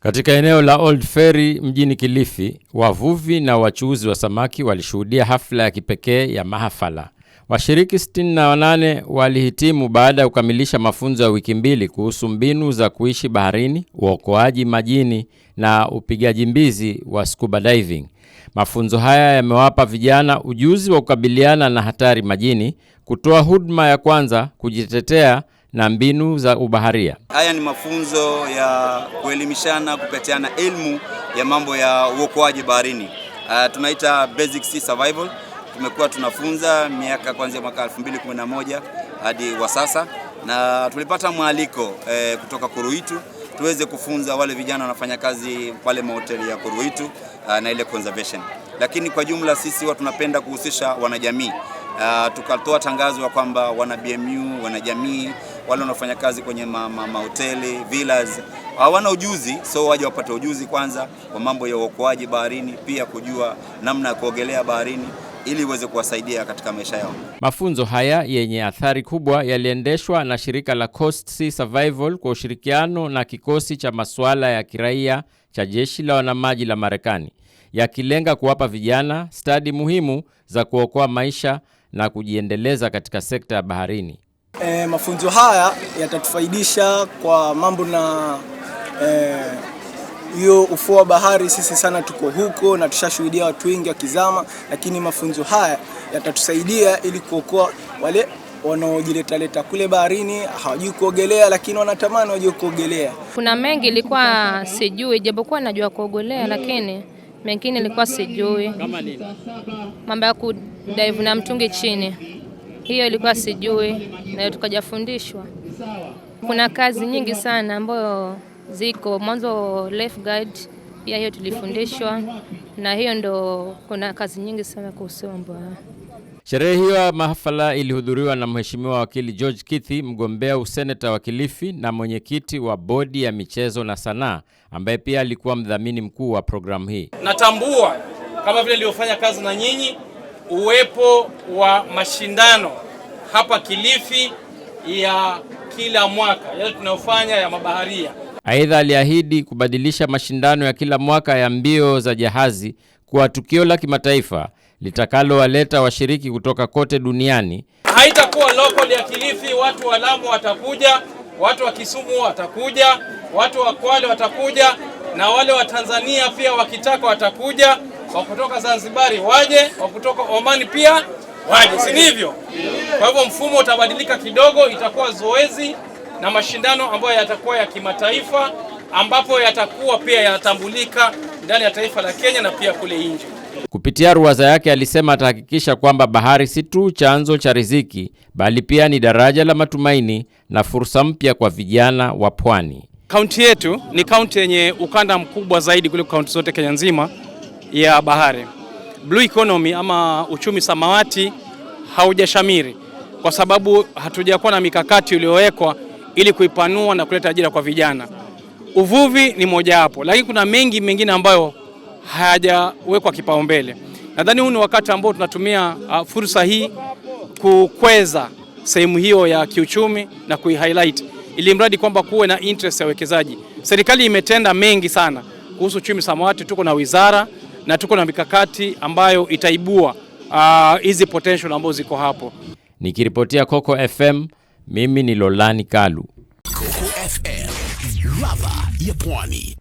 Katika eneo la Old Ferry mjini Kilifi, wavuvi na wachuuzi wa samaki walishuhudia hafla ya kipekee ya mahafala. Washiriki 68 walihitimu baada ya kukamilisha mafunzo ya wiki mbili kuhusu mbinu za kuishi baharini, uokoaji majini na upigaji mbizi wa scuba diving. Mafunzo haya yamewapa vijana ujuzi wa kukabiliana na hatari majini, kutoa huduma ya kwanza, kujitetea na mbinu za ubaharia. Haya ni mafunzo ya kuelimishana, kupatiana elimu ya mambo ya uokoaji baharini. Tunaita Basic Sea Survival. Tumekuwa tunafunza miaka kuanzia mwaka 2011 hadi wa sasa, na tulipata mwaliko kutoka Kuruitu tuweze kufunza wale vijana wanafanya kazi pale mahoteli ya Kuruitu na ile conservation. Lakini kwa jumla sisi watu tunapenda kuhusisha wanajamii. Tukatoa tangazo ya kwamba wana BMU, wanajamii, wale wanafanya kazi kwenye mahoteli, villas, hawana ujuzi, so waje wapate ujuzi kwanza wa mambo ya uokoaji baharini, pia kujua namna ya kuogelea baharini ili iweze kuwasaidia katika maisha yao. Mafunzo haya yenye athari kubwa yaliendeshwa na shirika la Coast Sea Survival kwa ushirikiano na kikosi cha masuala ya kiraia cha jeshi la wanamaji la Marekani, yakilenga kuwapa vijana stadi muhimu za kuokoa maisha na kujiendeleza katika sekta ya baharini. Mafunzo haya yatatufaidisha kwa mambo na hiyo ufuo wa bahari. Sisi sana tuko huko na tushashuhudia watu wengi wakizama, lakini mafunzo haya yatatusaidia ili kuokoa wale wanaojileta kule baharini, hawajui kuogelea lakini wanatamani wajue kuogelea. Kuna mengi ilikuwa sijui, japokuwa najua kuogelea, lakini mengine ilikuwa sijui. Kama nini? Mambo ya kudive na mtungi chini, hiyo ilikuwa sijui na tukajafundishwa. Kuna kazi nyingi sana ambayo ziko mwanzo, life guide pia hiyo tulifundishwa, na hiyo ndo kuna kazi nyingi sana kuhusu mambo. Sherehe hiyo ya mahafala ilihudhuriwa na Mheshimiwa Wakili George Kithi, mgombea useneta wa Kilifi na mwenyekiti wa bodi ya michezo na sanaa, ambaye pia alikuwa mdhamini mkuu wa programu hii. Natambua kama vile niliofanya kazi na nyinyi uwepo wa mashindano hapa Kilifi ya kila mwaka yale tunayofanya ya mabaharia. Aidha, aliahidi kubadilisha mashindano ya kila mwaka ya mbio za jahazi kuwa tukio la kimataifa litakalowaleta washiriki kutoka kote duniani. Haitakuwa local ya Kilifi, watu wa Lamu watakuja, watu wa Kisumu watakuja, watu wa Kwale watakuja, na wale wa Tanzania pia wakitaka watakuja, wa kutoka Zanzibari waje, wa kutoka Omani pia waje, si ndivyo? Kwa hivyo mfumo utabadilika kidogo, itakuwa zoezi na mashindano ambayo yatakuwa ya kimataifa, ambapo yatakuwa pia yanatambulika ndani ya taifa la Kenya na pia kule nje. Kupitia ruwaza yake alisema atahakikisha kwamba bahari si tu chanzo cha riziki, bali pia ni daraja la matumaini na fursa mpya kwa vijana wa pwani. Kaunti yetu ni kaunti yenye ukanda mkubwa zaidi kuliko kaunti zote Kenya nzima ya bahari. Blue economy ama uchumi samawati haujashamiri kwa sababu hatujakuwa na mikakati iliyowekwa ili kuipanua na kuleta ajira kwa vijana. Uvuvi ni moja hapo, lakini kuna mengi mengine ambayo hayajawekwa kipaumbele. Nadhani huu ni wakati ambao tunatumia fursa hii kukweza sehemu hiyo ya kiuchumi na kuihighlight ili mradi kwamba kuwe na interest ya wekezaji. Serikali imetenda mengi sana kuhusu uchumi samawati, tuko na wizara na tuko na mikakati ambayo itaibua hizi potential ambazo ziko hapo. Nikiripotia Coco FM, mimi ni Lolani Kalu. Coco FM, ladha ya pwani.